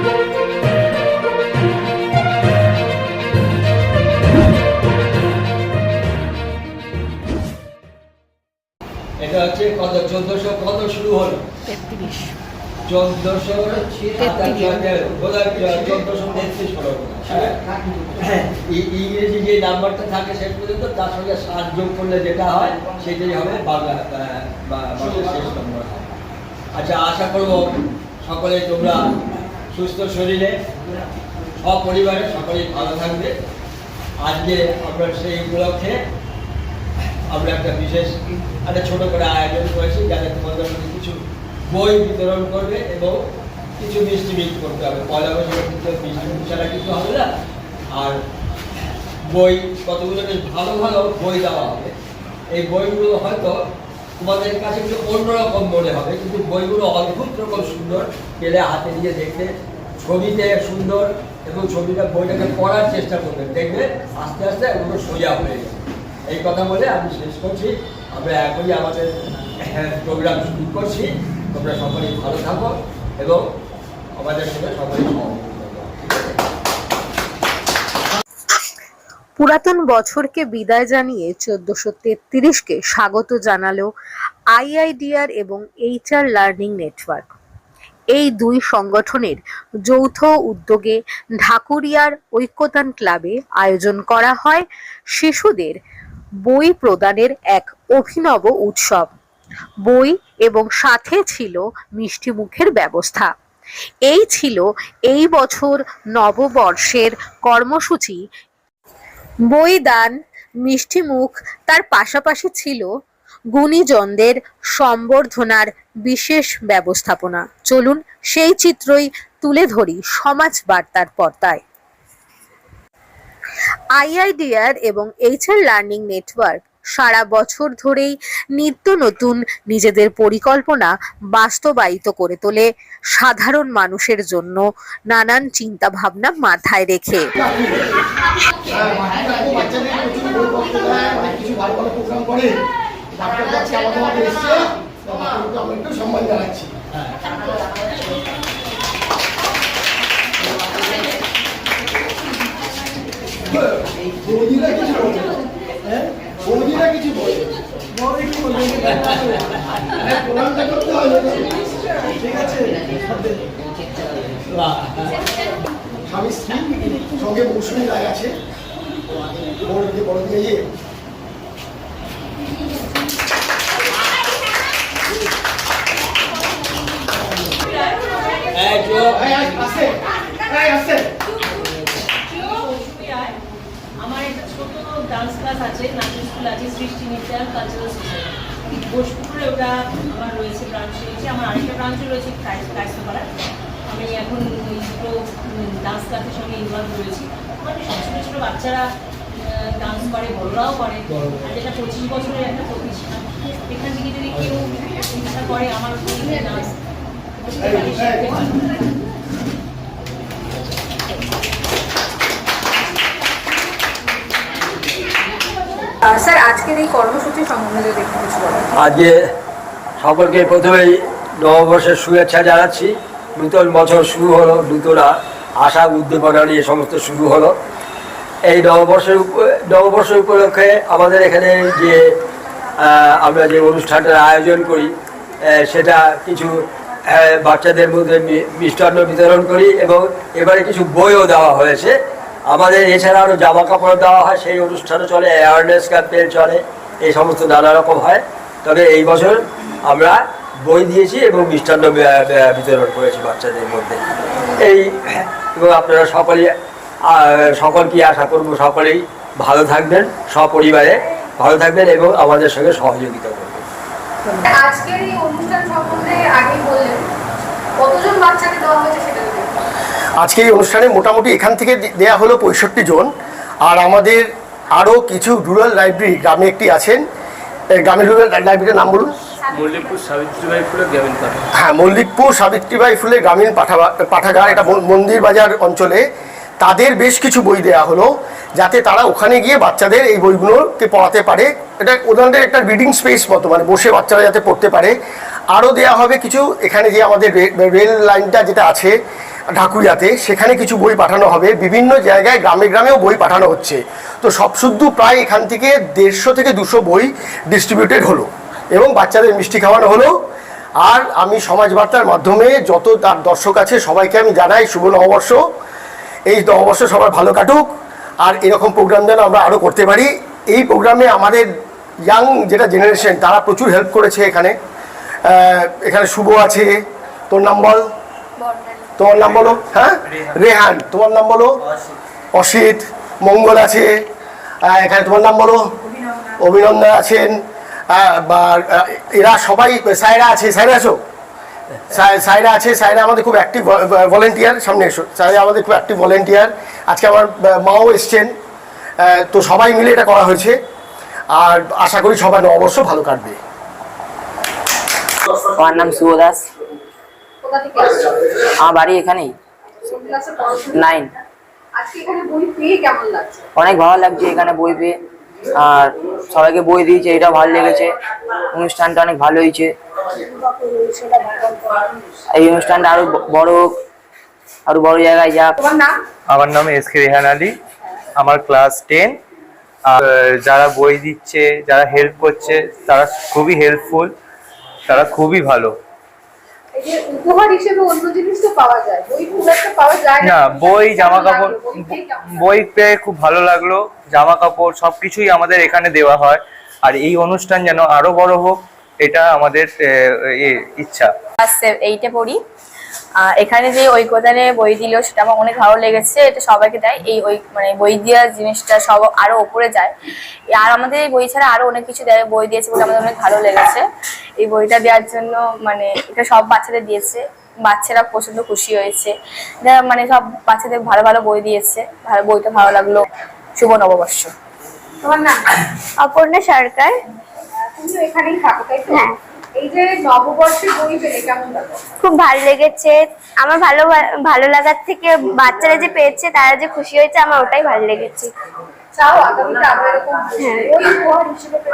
এটা হচ্ছে কত 1400 কত শুরু হলো 33 1433 হলো। ইংরেজি যে নাম্বারটা থাকে শেষ পর্যন্ত তার সঙ্গে 7 যোগ করলে যেটা হয় সেটাই হবে বাংলা মাসের শেষ নম্বর। আচ্ছা, আশা করবো সকলে তোমরা সুস্থ শরীরে সপরিবারে সকলেই ভালো থাকবে। আজকে আমরা সেই উপলক্ষে আমরা একটা বিশেষ একটা ছোট করে আয়োজন করেছি, যাতে তোমাদের মধ্যে কিছু বই বিতরণ করবে এবং কিছু মিষ্টি মিট করতে হবে। পয়লা বৈশাখে কিন্তু মিষ্টি ছাড়া কিছু হবে না। আর বই কতগুলো বেশ ভালো ভালো বই দেওয়া হবে। এই বইগুলো হয়তো তোমাদের কাছে একটু অন্যরকম মনে হবে, কিন্তু বইগুলো অদ্ভুত রকম সুন্দর, পেলে হাতে দিয়ে দেখতে ছবিতে সুন্দর এবং ছবিটা বইটাকে পড়ার চেষ্টা করবে, দেখবে আস্তে আস্তে ওগুলো সোজা হয়ে যাবে। এই কথা বলে আমি শেষ করছি। আমরা এখনই আমাদের প্রোগ্রাম শুরু করছি। তোমরা সকলেই ভালো থাকো এবং আমাদের সঙ্গে সকলেই সহযোগিতা করো। পুরাতন বছরকে বিদায় জানিয়ে 1433কে স্বাগত জানালো আইআইডিআর এবং এইচআর লার্নিং নেটওয়ার্ক। এই দুই সংগঠনের যৌথ উদ্যোগে ঢাকুরিয়ার ঐক্যতান ক্লাবে আয়োজন করা হয় শিশুদের বই প্রদানের এক অভিনব উৎসব। বই এবং সাথে ছিল মিষ্টি মুখের ব্যবস্থা। এই ছিল এই বছর নববর্ষের কর্মসূচি। বই দান, মিষ্টি মুখ, তার পাশাপাশি ছিল গুণীজনদের সম্বর্ধনার বিশেষ ব্যবস্থাপনা। চলুন সেই চিত্রই তুলে ধরি সমাজ বার্তার পর্দায়। আইআইডিআর এবং এইচআর লার্নিং নেটওয়ার্ক সারা বছর ধরেই নিত্য নতুন নিজেদের পরিকল্পনা বাস্তবায়িত করে তোলে, সাধারণ মানুষের জন্য নানান চিন্তা ভাবনা মাথায় রেখে। স্বামী স্ত্রী সঙ্গে মৌসুমী রায় আছে, বড় দিয়ে আমার একটা ছোট ডান্স ক্লাস আছে, নাচ স্কুল আছে, সৃষ্টি নৃত্যায়ন কালচারাল সোসাইটি বোসপুকুরে, ওটা আমার রয়েছে ব্রাঞ্চ রয়েছে। আমার আরেকটা ব্রাঞ্চও রয়েছে কায়স্থপাড়ায়। আমি এখন ওই দুটো ডান্স ক্লাসের সঙ্গে ইনভলভ রয়েছি। মানে সব ছোটো ছোটো বাচ্চারা ডান্স করে, বড়রাও করে। আর যেটা 25 বছরের একটা প্রতিষ্ঠান, এখান থেকে যদি কেউ ইচ্ছা করে আমার ডান্স শিখতে পারে। স্যার, আজকের এই কর্মসূচি সম্বন্ধে যদি কিছু বলেন। আজকে সকলকে প্রথমেই নববর্ষের শুভেচ্ছা জানাচ্ছি। নূতন বছর শুরু হলো, নূতন আশা উদ্দীপনা নিয়ে সমস্ত শুরু হলো। এই নববর্ষ উপলক্ষে আমাদের এখানে যে আমরা যে অনুষ্ঠানটার আয়োজন করি, সেটা কিছু বাচ্চাদের মধ্যে মিষ্টান্ন বিতরণ করি এবং এবারে কিছু বইও দেওয়া হয়েছে আমাদের। এছাড়া আরও জামা কাপড় দেওয়া হয়, সেই অনুষ্ঠানও চলে, অ্যাওয়ারনেস ক্যাম্পেইন চলে, এই সমস্ত নানা রকম হয়। তবে এই বছর আমরা বই দিয়েছি এবং মিষ্টান্ন বিতরণ করেছি বাচ্চাদের মধ্যে। এই এবং আপনারা সকলকে আশা করব সকলেই ভালো থাকবেন, সপরিবারে ভালো থাকবেন এবং আমাদের সঙ্গে সহযোগিতা করবেন। আজকের এই অনুষ্ঠান সম্বন্ধে আগে বললেন, কতজন বাচ্চাকে দেওয়া হয়েছে সেটা? আজকে এই অনুষ্ঠানে মোটামুটি এখান থেকে দেয়া হলো 65 জন। আর আমাদের আরও কিছু রুরাল লাইব্রেরি গ্রামে একটি আছেন, গ্রামের রুরাল লাইব্রেরির নাম বলুন। মল্লিকপুর সাবিত্রীবাই ফুলে গ্রামীণ পাঠাগার। হ্যাঁ, মল্লিকপুর সাবিত্রীবাই ফুলে গ্রামীণ পাঠাগার, এটা মন্দির বাজার অঞ্চলে। তাদের বেশ কিছু বই দেওয়া হলো, যাতে তারা ওখানে গিয়ে বাচ্চাদের এই বইগুলোকে পড়াতে পারে। এটা ওদের একটা রিডিং স্পেস মতো, মানে বসে বাচ্চারা যাতে পড়তে পারে। আরও দেওয়া হবে কিছু এখানে যে আমাদের রেল লাইনটা যেটা আছে, ঢাকুরিয়াতে, সেখানে কিছু বই পাঠানো হবে, বিভিন্ন জায়গায় গ্রামে গ্রামেও বই পাঠানো হচ্ছে। তো সব শুদ্ধ প্রায় এখান থেকে 150 থেকে 200 বই ডিস্ট্রিবিউটেড হলো এবং বাচ্চাদের মিষ্টি খাওয়ানো হলো। আর আমি সমাজ বার্তার মাধ্যমে যত তার দর্শক আছে সবাইকে আমি জানাই শুভ নববর্ষ। এই নববর্ষ সবার ভালো কাটুক, আর এরকম প্রোগ্রাম যেন আমরা আরও করতে পারি। এই প্রোগ্রামে আমাদের ইয়াং যেটা জেনারেশন তারা প্রচুর হেল্প করেছে। এখানে শুভ আছে, তোর নাম বল, তোমার নাম বলো, হ্যাঁ রেহান, তোমার নাম বলো, অসিত, মঙ্গল আছে, এখানে তোমার নাম বলো, অভিনন্দন আছেন, এরা সবাই, সাইরা আছে, সাইরা আছো, সাইরা আছে, সাইরা আমাদের খুব অ্যাক্টিভ ভলেন্টিয়ার, সামনে এসো, সাইরা আমাদের খুব অ্যাক্টিভ ভলেন্টিয়ার। আজকে আমার মাও এসছেন। তো সবাই মিলে এটা করা হয়েছে, আর আশা করি সবাই নববর্ষ ভালো কাটবে। আমার নাম শুভ দাস, আমার বাড়ি এখানেই 9। অনেক ভালো লাগছে এখানে বই পেয়ে, আর সবাইকে বই দিয়েছে, এটা ভালো লেগেছে। অনুষ্ঠানটা অনেক ভালো হয়েছে, এই অনুষ্ঠানটা আরো বড় হোক, আরো বড় জায়গায় যাক। আমার নাম এসকে রেহান আলী, আমার ক্লাস 10। আর যারা বই দিচ্ছে, যারা হেল্প করছে, তারা খুবই হেল্পফুল, তারা খুবই ভালো। উপহার হিসেবে অন্য জিনিস তো পাওয়া যায়, বই খুব একটা পাওয়া যায় না, বই জামা কাপড়, বই পেয়ে খুব ভালো লাগলো। জামা কাপড় সবকিছুই আমাদের এখানে দেওয়া হয়, আর এই অনুষ্ঠান যেন আরো বড় হোক, এটা আমাদের ইচ্ছা। ক্লাস 8-এ পড়ি। এখানে যে ঐক্যদানে বই দিল সেটা আমার অনেক ভালো লেগেছে। এটা সবাইকে দেয়, এই মানে বই দেওয়ার জিনিসটা সব আরো উপরে যায়। আর আমাদের এই বই ছাড়া আরো অনেক কিছু দেয়, বই দিয়েছে বলে আমাদের অনেক ভালো লেগেছে। এই বইটা দেওয়ার জন্য মানে এটা সব বাচ্চাদের দিয়েছে, বাচ্চারা প্রচন্ড খুশি হয়েছে। মানে সব বাচ্চাদের ভালো ভালো বই দিয়েছে, বইটা ভালো লাগলো। শুভ নববর্ষ। তোমার নাম? অপর্ণা সরকার। তুমি এখানেই থাকো তাই তো? হ্যাঁ। এই যে নববর্ষে বই পেলে কেমন লাগলো? খুব ভালো লেগেছে আমার। ভালো লাগার থেকে বাচ্চারা যে পেয়েছে, তারা যে খুশি হয়েছে, আমার ওটাই ভালো লেগেছে। চাও আগামীতে আরো এরকম বই উপহার হিসেবে পেতে?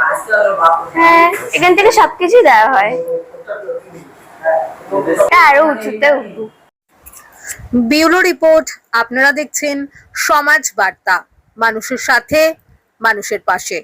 হ্যাঁ, এখান থেকে সবকিছু দেওয়া হয়, আরো উঁচুতে উঠুক। ব্যুরো রিপোর্ট, আপনারা দেখছেন সমাজ বার্তা, মানুষের সাথে, মানুষের পাশে।